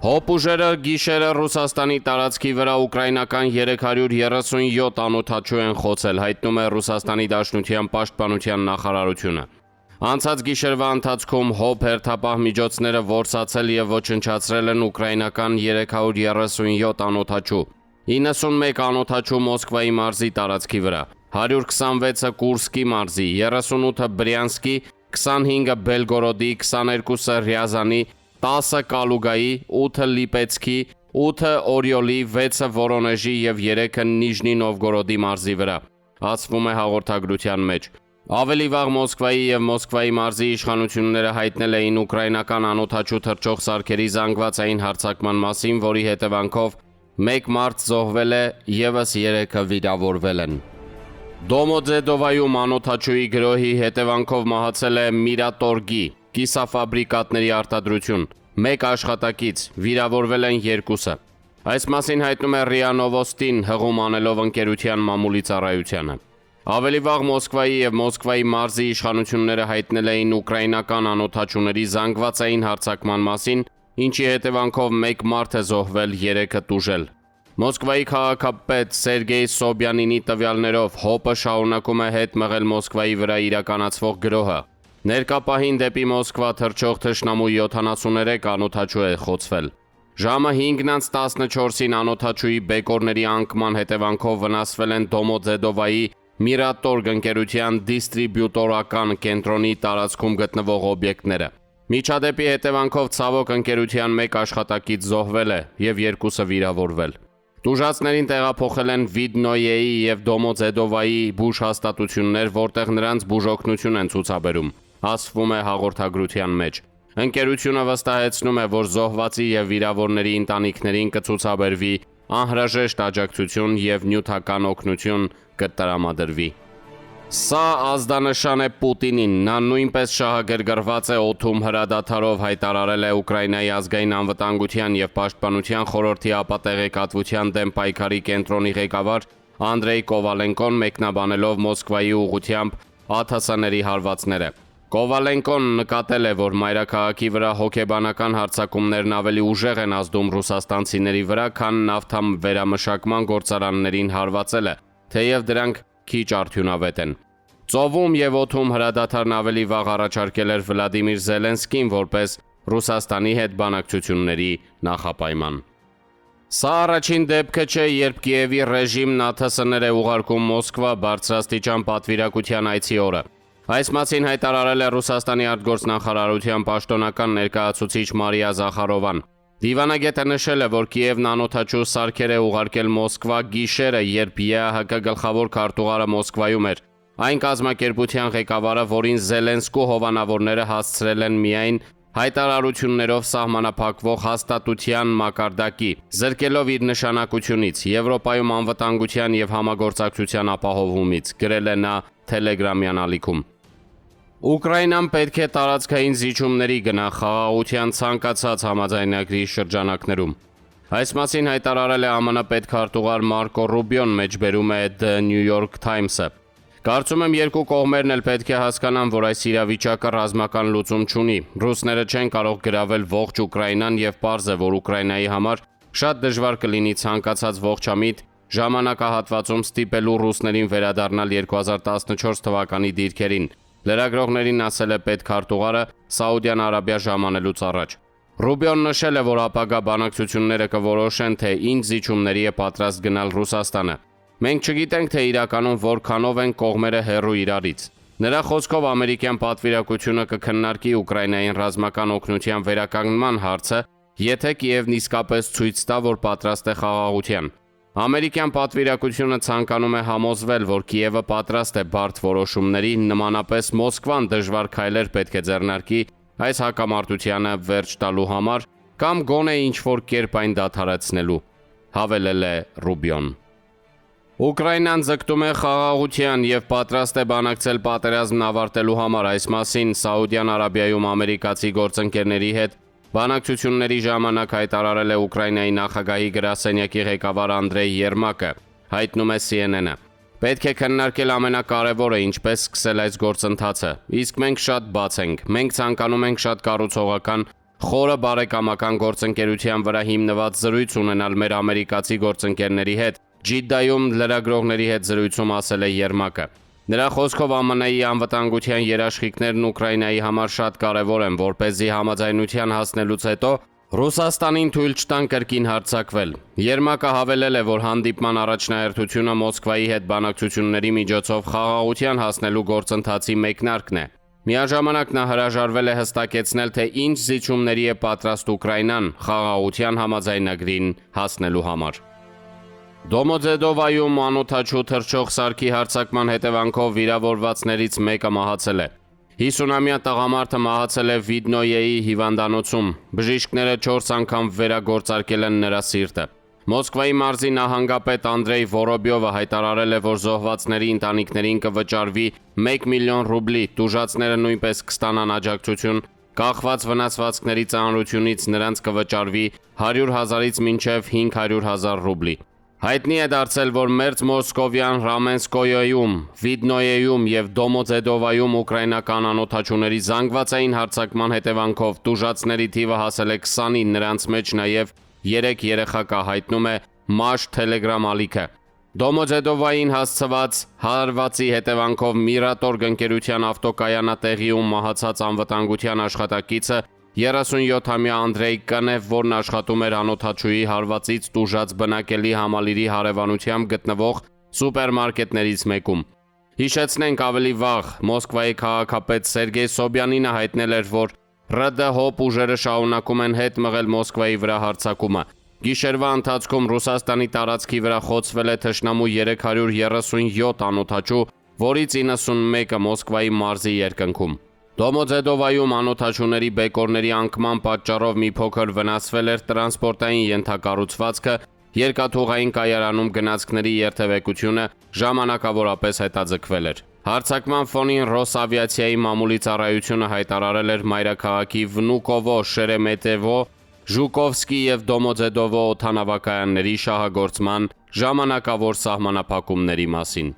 Հոբ ուժերը գիշերը Ռուսաստանի տարածքի վրա ուկրաինական 337 անօդաչու են խոցել, հայտնում է Ռուսաստանի Դաշնության պաշտպանության նախարարությունը։ Անցած գիշերվա ընթացքում Հոբ հերթապահ միջոցները որսացել եւ ոչնչացրել են ուկրաինական 337 անօդաչու, 91 անօդաչու Մոսկվայի մարզի տարածքի վրա, 126-ը Կուրսկի մարզի, 38-ը Բրյանսկի, 25-ը Բելգորոդի, 22-ը Ռյազանի, 10-ը Կալուգայի, 8-ը Լիպեցկի, 8-ը Օրիոլի, 6-ը Վորոնեժի եւ 3-ը Նիժնի Նովգորոդի մարզի վրա, ասվում է հաղորդագրության մեջ։ Ավելի վաղ Մոսկվայի եւ Մոսկվայի մարզի իշխանությունները հայտնել էին ուկրաինական անօդաչու թռչող սարքերի զանգվածային հարձակման մասին, որի հետևանքով 1 մարդ զոհվել է, եւս 3-ը վիրավորվել են։ Դոմոձեդովայում անօդաչուի գրոհի հետևանքով մահացել է Միրատորգի կիսաֆաբրիկատների արտադրություն, 1 աշխատակից, վիրավորվել են 2-ը։ Այս մասին հայտնում է ՌԻԱ Նովոստին, հղում անելով ընկերության մամուլի ծառայությանը։ Ավելի վաղ Մոսկվայի եւ Մոսկվայի մարզի իշխանությունները հայտնել էին ուկրաինական անօդաչուների զանգվածային հարձակման մասին, ինչի հետևանքով 1 մարդ է զոհվել, 3-ը տուժել։ Մոսկվայի քաղաքապետ Սերգեյ Սոբյանինի տվյալներով Հոպը շարունակում է հետ մղել Մոսկվայի վրա իրականացվող գրոհը։ Ներկա պահին դեպի Մոսկվա թռչող թշնամու 73 անօդաչու է խոցվել։ Ժամը 5:14-ին անօդաչուի բեկորների անկման հետևանքով վնասվել են Դոմոձեդովայի Միրատորգ ընկերության դիստրիբյուտորական կենտրոնի տարածքում գտնվող օբյեկտները։ Միջադեպի հետևանքով ցավոք ընկերության 1 աշխատակից զոհվել է եւ 2-ը վիրավորվել։ Տուժածներին տեղափոխել են Վիդնոյեի եւ Դոմոձեդովայի բուժ հաստատություններ, որտեղ նրանց բուժօգնություն են ցուցաբերում, ասվում է հաղորդագրության մեջ։ Ընկերությունը վստահեցնում է, որ զոհվածի եւ վիրավորների ընտանիքներին կցուցաբերվի անհրաժեշտ աջակցություն եւ նյութական օգնություն կտրամադրվի։ Սա ազդանշան է Պուտինին, նա նույնպես շահագրգռված է օդում հրադադարով, հայտարարել է Ուկրաինայի ազգային անվտանգության եւ պաշտպանության խորհրդի ապատեղեկատվության դեմ պայքարի կենտրոնի ղեկավար Անդրեյ Կովալենկոն, մեկնաբանելով Մոսկվայի ուղղությամբ ԱԹՍ-ների հարվածները։ Կովալենկոն նկատել է, որ մայրաքաղաքի վրա հոգեբանական հարձակումներն ավելի ուժեղ են ազդում ռուսաստանցիների վրա, քան նավթավերամշակման գործարաններին հարվածելը, թեև դրանք քիչ արդյունավետ են։ Ծովում եւ օդում հրադադարն ավելի վաղ առաջարկել էր Վլադիմիր Զելենսկին որպես Ռուսաստանի հետ բանակցությունների նախապայման։ Սա առաջին դեպքը չէ, երբ Կիևի ռեժիմն ԱԹՍ-ներ է ուղարկում Մոսկվա բարձրաստիճան պատվիրակության այցի օրը։ Այս մասին հայտարարել է Ռուսաստանի արտգործնախարարության պաշտոնական ներկայացուցիչ Մարիա Զախարովան։ Դիվանագետը նշել է, որ Կիևն անօդաչու սարքեր է ուղարկել Մոսկվա գիշերը, երբ ԵԱՀԿ գլխավոր քարտուղարը Մոսկվայում էր։ Այն կազմակերպության ղեկավարը, որին Զելենսկու հովանավորները հասցրել են միայն հայտարարություններով սահմանափակվող հաստատության մակարդակի, զրկելով իր նշանակությունից, Եվրոպայում անվտանգության եւ համագործակցության ապահովումից, գրել է նա Թելեգրամյան ալիքում։ Ուկրաինան պետք է տարածքային զիջումների գնա խաղաղության ցանկացած համաձայնագրի շրջանակներում։ Այս մասին հայտարարել է ԱՄՆ պետքարտուղար Մարկո Ռուբիոն, մեջբերում է The New York Times-ը։ Կարծում եմ երկու կողմերն էլ պետք է հասկանան, որ այս իրավիճակը ռազմական լուծում չունի։ Ռուսները չեն կարող գրավել ողջ Ուկրաինան եւ պարզ է, որ Ուկրաինայի համար շատ դժվար կլինի ցանկացած ողջամիտ ժամանակահատվածում ստիպելու ռուսներին վերադառնալ 2014 թվականի դիրքերին։ Լրագրողներին ասել է պետքարտուղարը Սաուդյան Արաբիա ժամանելուց առաջ։ Ռուբիոն նշել է, որ ապագա բանակցությունները կորոշեն, թե ինչ զիջումների է պատրաստ գնալ Ռուսաստանը։ Մենք չգիտենք, թե իրականում որքանով են կողմերը հեռու իրարից։ Նրա խոսքով ամերիկյան պատվիրակությունը կքննարկի Ուկրաինային ռազմական օգնության վերականգնման հարցը, եթե Կիևն իսկապես ցույց տա, որ պատրաստ է խաղաղության։ Ամերիկյան պատվիրակությունը ցանկանում է համոզվել, որ Կիևը պատրաստ է բարդ որոշումների, նմանապես Մոսկվան դժվար քայլեր պետք է ձեռնարկի այս հակամարտությանը վերջ տալու համար կամ գոնե ինչ-որ կերպ այն դադարեցնելու, հավելել է Ռուբիոն։ Ուկրաինան ձգտում է խաղաղության եւ պատրաստ է բանակցել պատերազմն ավարտելու համար, այս մասին Սաուդյան Արաբիայում ամերիկացի գործընկերների հետ բանակցությունների ժամանակ հայտարարել է Ուկրաինայի նախագահի գրասենյակի ղեկավար Անդրեյ Երմակը, հայտնում է CNN-ը։ Պետք է քննարկել ամենակարևորը, ինչպես սկսել այս գործընթացը, իսկ մենք շատ բաց ենք, մենք ցանկանում ենք շատ կառուցողական խորը բարեկամական գործընկերության վրա հիմնված զրույց ունենալ մեր ամերիկացի գործընկերների հետ, Ջիդդայում լրագրողների հետ զրույցում ասել է Երմակը։ Նրա խոսքով ԱՄՆ-ի անվտանգության երաշխիքներն Ուկրաինայի համար շատ կարևոր են, որպեսզի համաձայնության հասնելուց հետո Ռուսաստանին թույլ չտան կրկին հարձակվել։ Երմակը հավելել է, որ հանդիպման առաջնահերթությունը Մոսկվայի հետ բանակցությունների միջոցով խաղաղության հասնելու գործընթացի մեկնարկն է։ Միաժամանակ նա հրաժարվել է հստակեցնել, թե ինչ զիջումների է պատրաստ Ուկրաինան խաղաղության համաձայնագրին հասնելու համար։ Դոմոդեդովայում անօդաչու թռչող սարքի հարձակման հետևանքով վիրավորվածներից մեկը մահացել է։ 50-ամյա տղամարդը մահացել է Վիդնոյեի հիվանդանոցում։ Բժիշկները 4 անգամ վերագործարկել են նրա սիրտը։ Մոսկվայի մարզի նահանգապետ Անդրեյ Վորոբյովը հայտարարել է, որ զոհվածների ընտանիքներին կվճարվի 1 միլիոն ռուբլի, տուժածները նույնպես կստանան աջակցություն, կախված վնասվածքների ծանրությունից նրանց կվճարվի 100,000-ից մինչև 500,000 ռուբլի։ Հայտնի է դարձել, որ մերձ Մոսկովյան Ռամենսկոյում, Վիդնոյեում եւ Դոմոդեդովայում ուկրաինական անօդաչուների զանգվածային հարձակման հետևանքով տուժածների թիվը հասել է 20-ի, նրանց մեջ նաեւ 3 երեխա կա, հայտնում է Մաշ Telegram ալիքը։ Դոմոդեդովային հասցված հարվածի հետևանքով Միրատորգ ընկերության ավտոկայանատեղիում մահացած անվտանգության աշխատակիցը 37-ամյա Անդրեյ Կանև, որն աշխատում էր անօդաչուի հարվածից տուժած բնակելի համալիրի հարևանությամբ գտնվող սուպերմարկետներից մեկում։ Հիշեցնենք, ավելի վաղ Մոսկվայի քաղաքապետ Սերգեյ Սոբյանինը հայտնել էր, որ ՌԴ հոբ ուժերը շարունակում են հետ մղել Մոսկվայի վրա հարձակումը։ Գիշերվա ընթացքում Ռուսաստանի տարածքի վրա խոցվել է թշնամու 337 անօդաչու, որից 91-ը Մոսկվայի մարզի երկնքում։ Դոմոդեդովայում անօդաչուների բեկորների անկման պատճառով մի փոքր վնասվել էր տրանսպորտային ենթակառուցվածքը, երկաթուղային կայարանում գնացքների երթևեկությունը ժամանակավորապես հետաձգվել էր։ Հարձակման ֆոնին Ռոսավիացիայի մամուլի ծառայությունը հայտարարել էր մայրաքաղաքի Վնուկովո, Շերեմետևո, Ժուկովսկի և Դոմոդեդովո օդանավակայանների շահագործման ժամանակավոր սահմանափակումների մասին։